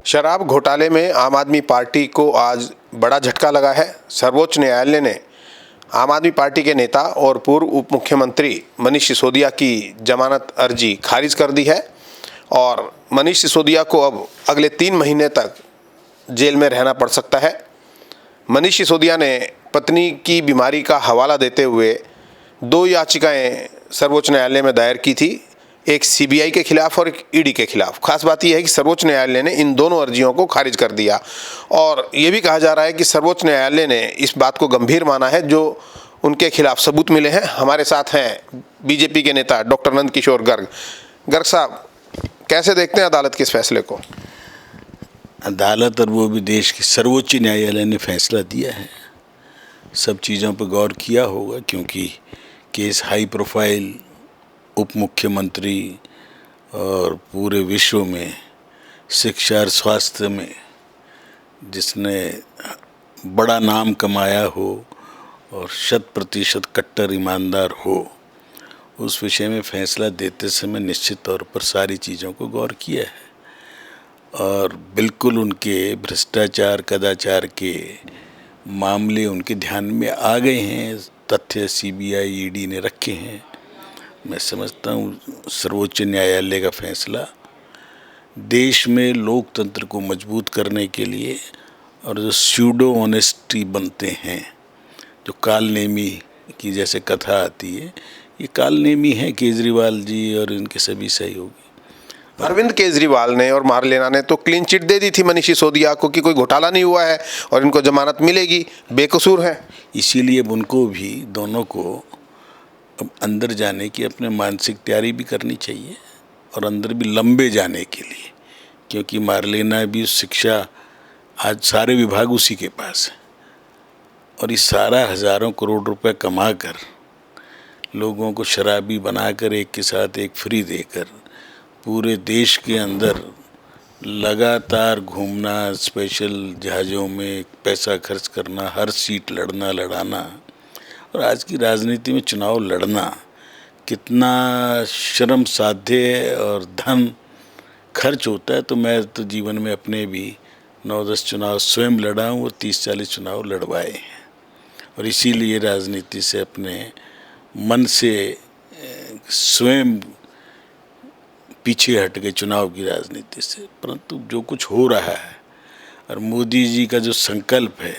शराब घोटाले में आम आदमी पार्टी को आज बड़ा झटका लगा है। सर्वोच्च न्यायालय ने आम आदमी पार्टी के नेता और पूर्व उप मुख्यमंत्री मनीष सिसोदिया की जमानत अर्जी खारिज कर दी है और मनीष सिसोदिया को अब अगले 3 महीने तक जेल में रहना पड़ सकता है। मनीष सिसोदिया ने पत्नी की बीमारी का हवाला देते हुए 2 याचिकाएं सर्वोच्च न्यायालय में दायर की थी, एक सीबीआई के खिलाफ और एक ईडी के खिलाफ। खास बात यह है कि सर्वोच्च न्यायालय ने इन दोनों अर्जियों को खारिज कर दिया और ये भी कहा जा रहा है कि सर्वोच्च न्यायालय ने इस बात को गंभीर माना है जो उनके खिलाफ सबूत मिले हैं। हमारे साथ हैं बीजेपी के नेता डॉक्टर नंद किशोर गर्ग। गर्ग साहब, कैसे देखते हैं अदालत के इस फैसले को? अदालत और वो भी देश के सर्वोच्च न्यायालय ने फैसला दिया है, सब चीज़ों पर गौर किया होगा, क्योंकि केस हाई प्रोफाइल उप मुख्यमंत्री और पूरे विश्व में शिक्षा और स्वास्थ्य में जिसने बड़ा नाम कमाया हो और 100% कट्टर ईमानदार हो, उस विषय में फैसला देते समय निश्चित तौर पर सारी चीज़ों को गौर किया है और बिल्कुल उनके भ्रष्टाचार कदाचार के मामले उनके ध्यान में आ गए हैं। तथ्य सीबीआई ईडी ने रखे हैं। मैं समझता हूँ सर्वोच्च न्यायालय का फैसला देश में लोकतंत्र को मजबूत करने के लिए और जो स्यूडो ऑनेस्टी बनते हैं, जो कालनेमी की जैसे कथा आती है, ये कालनेमी है केजरीवाल जी और इनके सभी सहयोगी। अरविंद केजरीवाल ने और मारलेना ने तो क्लीन चिट दे दी थी मनीष सिसोदिया को कि कोई घोटाला नहीं हुआ है और इनको जमानत मिलेगी, बेकसूर है। इसीलिए अब उनको भी, दोनों को अब अंदर जाने की अपने मानसिक तैयारी भी करनी चाहिए और अंदर भी लंबे जाने के लिए, क्योंकि मारलेना भी शिक्षा आज सारे विभाग उसी के पास है और ये सारा हज़ारों करोड़ रुपए कमा कर लोगों को शराबी बनाकर एक के साथ एक फ्री देकर पूरे देश के अंदर लगातार घूमना, स्पेशल जहाज़ों में पैसा खर्च करना, हर सीट लड़ना लड़ाना, और आज की राजनीति में चुनाव लड़ना कितना शर्म साध्य है और धन खर्च होता है। तो मैं तो जीवन में अपने भी 9-10 चुनाव स्वयं लड़ा हूँ और 30-40 चुनाव लड़वाए हैं और इसीलिए राजनीति से अपने मन से स्वयं पीछे हट गए चुनाव की राजनीति से। परंतु जो कुछ हो रहा है और मोदी जी का जो संकल्प है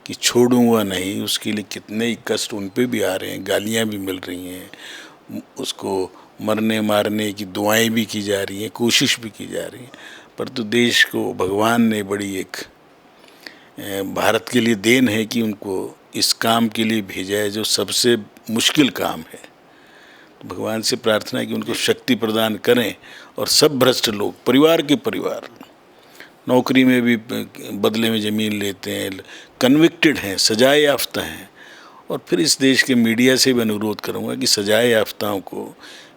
कि छोड़ूंगा नहीं, उसके लिए कितने ही कष्ट उन पे भी आ रहे हैं, गालियां भी मिल रही हैं, उसको मरने मारने की दुआएं भी की जा रही हैं, कोशिश भी की जा रही हैं। परंतु देश को भगवान ने बड़ी एक भारत के लिए देन है कि उनको इस काम के लिए भेजा है जो सबसे मुश्किल काम है। तो भगवान से प्रार्थना है कि उनको शक्ति प्रदान करें और सब भ्रष्ट लोग, परिवार के परिवार, नौकरी में भी बदले में ज़मीन लेते हैं, कन्विक्टेड हैं, सजाए याफ्ता हैं। और फिर इस देश के मीडिया से भी अनुरोध करूंगा कि सजाए याफ्ताओं को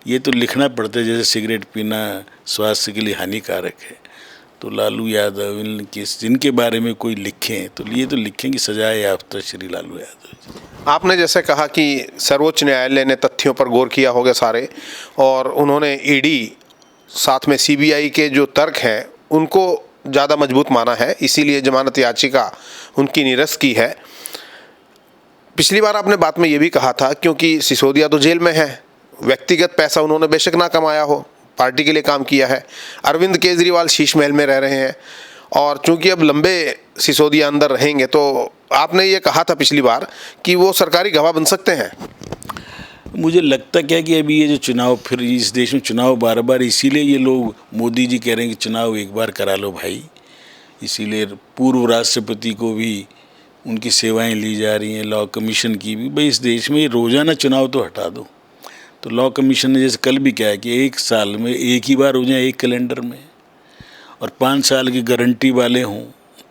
ये तो लिखना पड़ता है जैसे सिगरेट पीना स्वास्थ्य के लिए हानिकारक है, तो लालू यादव इनके जिनके बारे में कोई लिखें तो ये तो लिखें कि सजाए याफ्ता श्री लालू यादव। आपने जैसे कहा कि सर्वोच्च न्यायालय ने तथ्यों पर गौर किया होगा सारे, और उन्होंने ईडी साथ में सीबीआई के जो तर्क हैं उनको ज़्यादा मजबूत माना है, इसीलिए जमानत याचिका उनकी निरस्त की है। पिछली बार आपने बात में ये भी कहा था क्योंकि सिसोदिया तो जेल में है, व्यक्तिगत पैसा उन्होंने बेशक ना कमाया हो, पार्टी के लिए काम किया है। अरविंद केजरीवाल शीश महल में रह रहे हैं और चूंकि अब लंबे सिसोदिया अंदर रहेंगे तो आपने ये कहा था पिछली बार कि वो सरकारी गवाह बन सकते हैं। मुझे लगता क्या कि अभी ये जो चुनाव, फिर इस देश में चुनाव बार बार, इसीलिए ये लोग मोदी जी कह रहे हैं कि चुनाव एक बार करा लो भाई। इसीलिए पूर्व राष्ट्रपति को भी उनकी सेवाएं ली जा रही हैं, लॉ कमीशन की भी। भाई इस देश में रोज़ाना चुनाव तो हटा दो। तो लॉ कमीशन ने जैसे कल भी क्या है कि 1 साल में एक ही बार हो जाए एक कैलेंडर में, और 5 साल की गारंटी वाले हों,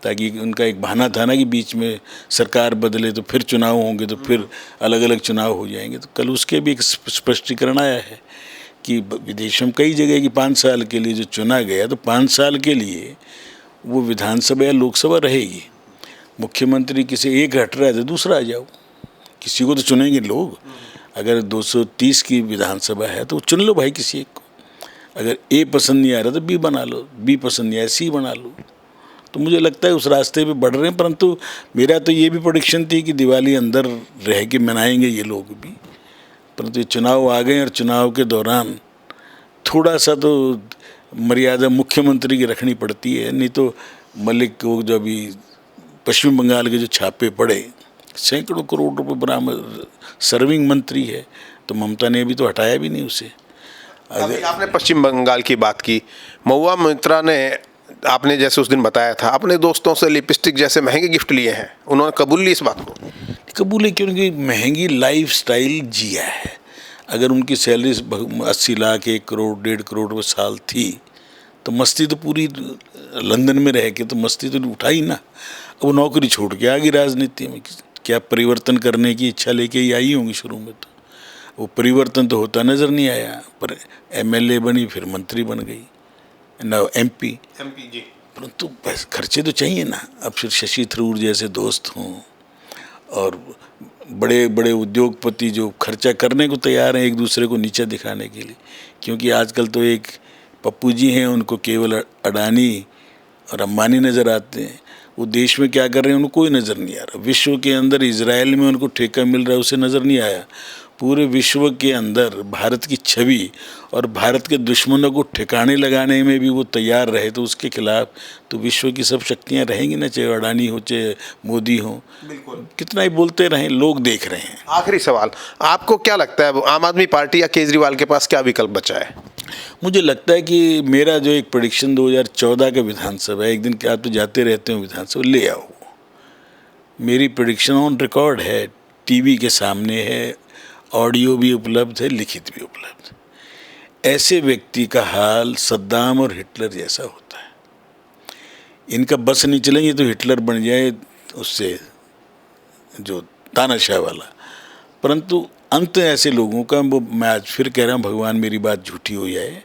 ताकि उनका एक बहाना था ना कि बीच में सरकार बदले तो फिर चुनाव होंगे, तो फिर अलग अलग चुनाव हो जाएंगे। तो कल उसके भी एक स्पष्टीकरण आया है कि विदेशों में कई जगह कि 5 साल के लिए जो चुना गया तो 5 साल के लिए वो विधानसभा या लोकसभा रहेगी। मुख्यमंत्री किसी एक हट रहा है तो दूसरा आ जाओ, किसी को तो चुनेंगे लोग। अगर 230 की विधानसभा है तो चुन लो भाई किसी एक को। अगर ए पसंद नहीं आ रहा तो बी बना लो, बी पसंद नहीं आया सी बना लो। तो मुझे लगता है उस रास्ते पे बढ़ रहे हैं। परंतु मेरा तो ये भी प्रेडिक्शन थी कि दिवाली अंदर रह के मनाएंगे ये लोग भी, परंतु ये चुनाव आ गए और चुनाव के दौरान थोड़ा सा तो मर्यादा मुख्यमंत्री की रखनी पड़ती है। नहीं तो मलिक को जो अभी पश्चिम बंगाल के जो छापे पड़े, सैकड़ों करोड़ रुपए बरामद, सर्विंग मंत्री है, तो ममता ने अभी तो हटाया भी नहीं उसे। अभी आपने पश्चिम बंगाल की बात की, महुआ मोइत्रा ने, आपने जैसे उस दिन बताया था, अपने दोस्तों से लिपस्टिक जैसे महंगे गिफ्ट लिए हैं, उन्होंने कबूल ली इस बात को? कबूल है, क्योंकि महंगी लाइफ स्टाइल जिया है। अगर उनकी सैलरी 80 लाख 1 करोड़ 1.5 करोड़ रुपये साल थी, तो मस्ती तो पूरी लंदन में रह के तो मस्ती तो उठा ही ना। अब वो नौकरी छोड़ के आ गई राजनीति में, क्या परिवर्तन करने की इच्छा लेके ही आई होंगी शुरू में। तो वो परिवर्तन तो होता नज़र नहीं आया, पर MLA बनी, फिर मंत्री बन गई, ना MP जी। परंतु खर्चे तो चाहिए ना। अब फिर शशि थरूर जैसे दोस्त हों और बड़े बड़े उद्योगपति जो खर्चा करने को तैयार हैं एक दूसरे को नीचा दिखाने के लिए, क्योंकि आजकल तो एक पप्पू जी हैं, उनको केवल अडानी और अंबानी नज़र आते हैं। वो देश में क्या कर रहे हैं उनको कोई नज़र नहीं आ रहा। विश्व के अंदर इजराइल में उनको ठेका मिल रहा है, उसे नज़र नहीं आया। पूरे विश्व के अंदर भारत की छवि और भारत के दुश्मनों को ठिकाने लगाने में भी वो तैयार रहे, तो उसके खिलाफ तो विश्व की सब शक्तियां रहेंगी ना, चाहे अडानी हो चाहे मोदी हो। बिल्कुल, कितना ही बोलते रहें, लोग देख रहे हैं। आखिरी सवाल, आपको क्या लगता है आम आदमी पार्टी या केजरीवाल के पास क्या विकल्प बचा है? मुझे लगता है कि मेरा जो एक प्रेडिक्शन 2014 का विधानसभा, एक दिन क्या आप तो जाते रहते हो विधानसभा, ले आओ, मेरी प्रेडिक्शन ऑन रिकॉर्ड है, टीवी के सामने है, ऑडियो भी उपलब्ध है, लिखित भी उपलब्ध। ऐसे व्यक्ति का हाल सद्दाम और हिटलर जैसा होता है। इनका बस नहीं चलेंगे तो हिटलर बन जाए, उससे जो तानाशाह वाला। परंतु अंत ऐसे लोगों का, वो मैं आज फिर कह रहा हूँ, भगवान मेरी बात झूठी हो जाए,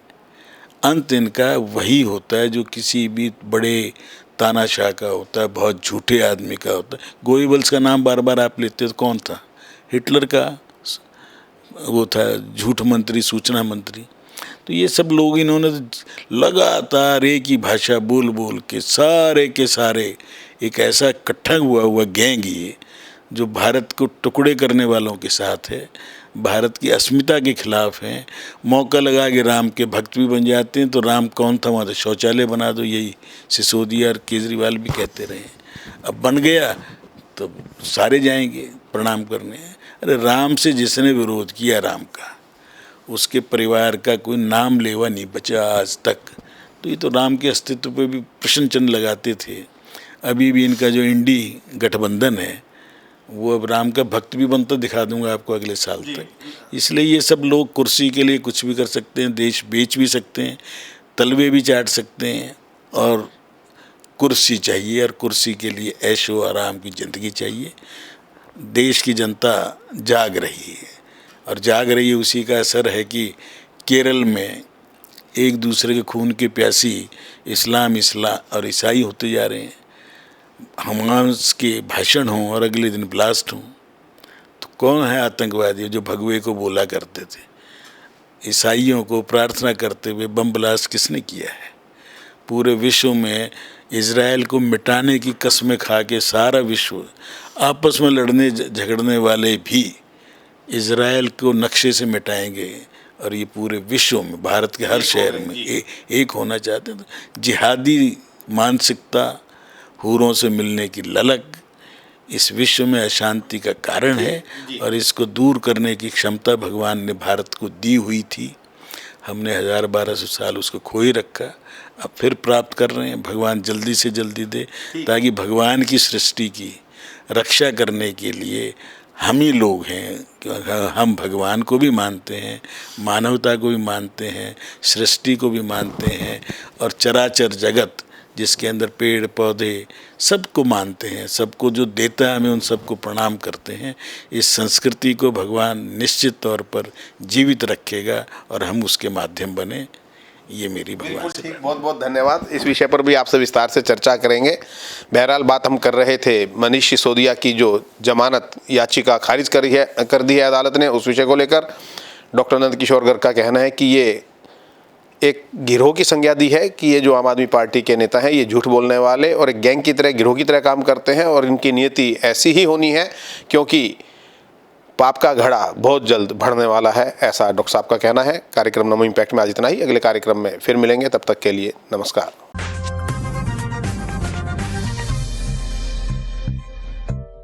अंत इनका वही होता है जो किसी भी बड़े तानाशाह का होता है, बहुत झूठे आदमी का होता है। गोइबल्स का नाम बार बार आप लेते हो, तो कौन था? हिटलर का वो था झूठ मंत्री, सूचना मंत्री। तो ये सब लोग, इन्होंने लगातार एक ही भाषा बोल बोल के सारे एक ऐसा इकट्ठा हुआ गैंग ये, जो भारत को टुकड़े करने वालों के साथ है, भारत की अस्मिता के खिलाफ हैं। मौका लगा के राम के भक्त भी बन जाते हैं। तो राम कौन था वहाँ? तो शौचालय बना दो, यही सिसोदिया और केजरीवाल भी कहते रहे। अब बन गया तो सारे जाएंगे प्रणाम करने। अरे राम से जिसने विरोध किया राम का, उसके परिवार का कोई नाम लेवा नहीं बचा आज तक। तो ये तो राम के अस्तित्व पे भी प्रश्न चिन्ह लगाते थे। अभी भी इनका जो इंडी गठबंधन है, वो अब राम का भक्त भी बनता दिखा दूंगा आपको अगले साल तक। इसलिए ये सब लोग कुर्सी के लिए कुछ भी कर सकते हैं, देश बेच भी सकते हैं, तलवे भी चाट सकते हैं, और कुर्सी चाहिए, और कुर्सी के लिए ऐशो आराम की ज़िंदगी चाहिए। देश की जनता जाग रही है, और जाग रही है, उसी का असर है कि केरल में एक दूसरे के खून के प्यासी इस्लाम और ईसाई होते जा रहे हैं। हमास के भाषण हों और अगले दिन ब्लास्ट हों, तो कौन है आतंकवादी? जो भगवे को बोला करते थे, ईसाइयों को प्रार्थना करते हुए बम ब्लास्ट किसने किया है? पूरे विश्व में इजराइल को मिटाने की कस्में खा के सारा विश्व, आपस में लड़ने झगड़ने वाले भी इजराइल को नक्शे से मिटाएंगे, और ये पूरे विश्व में, भारत के हर शहर में एक होना चाहते हैं। तो जिहादी मानसिकता, हूरों से मिलने की ललक इस विश्व में अशांति का कारण है, और इसको दूर करने की क्षमता भगवान ने भारत को दी हुई थी। हमने 1000-1200 साल उसको खो ही रखा, अब फिर प्राप्त कर रहे हैं। भगवान जल्दी से जल्दी दे, ताकि भगवान की सृष्टि की रक्षा करने के लिए हम ही लोग हैं। हम भगवान को भी मानते हैं, मानवता को भी मानते हैं, सृष्टि को भी मानते हैं, और चराचर जगत जिसके अंदर पेड़ पौधे सबको मानते हैं। सबको जो देता है हमें उन सबको प्रणाम करते हैं। इस संस्कृति को भगवान निश्चित तौर पर जीवित रखेगा, और हम उसके माध्यम बने। ये मेरी भगवान से बहुत बहुत धन्यवाद। इस विषय पर भी आपसे विस्तार से चर्चा करेंगे। बहरहाल बात हम कर रहे थे मनीष सिसोदिया की जो जमानत याचिका खारिज कर दी है अदालत ने, उस विषय को लेकर डॉक्टर नंदकिशोर गर्ग का कहना है कि ये एक गिरोह की संज्ञा दी है कि ये जो आम आदमी पार्टी के नेता हैं ये झूठ बोलने वाले और एक गैंग की तरह, गिरोह की तरह काम करते हैं और इनकी नियति ऐसी ही होनी है क्योंकि पाप का घड़ा बहुत जल्द बढ़ने वाला है, ऐसा डॉक्टर साहब का कहना है। कार्यक्रम नमो इम्पैक्ट में आज इतना ही। अगले कार्यक्रम में फिर मिलेंगे, तब तक के लिए नमस्कार।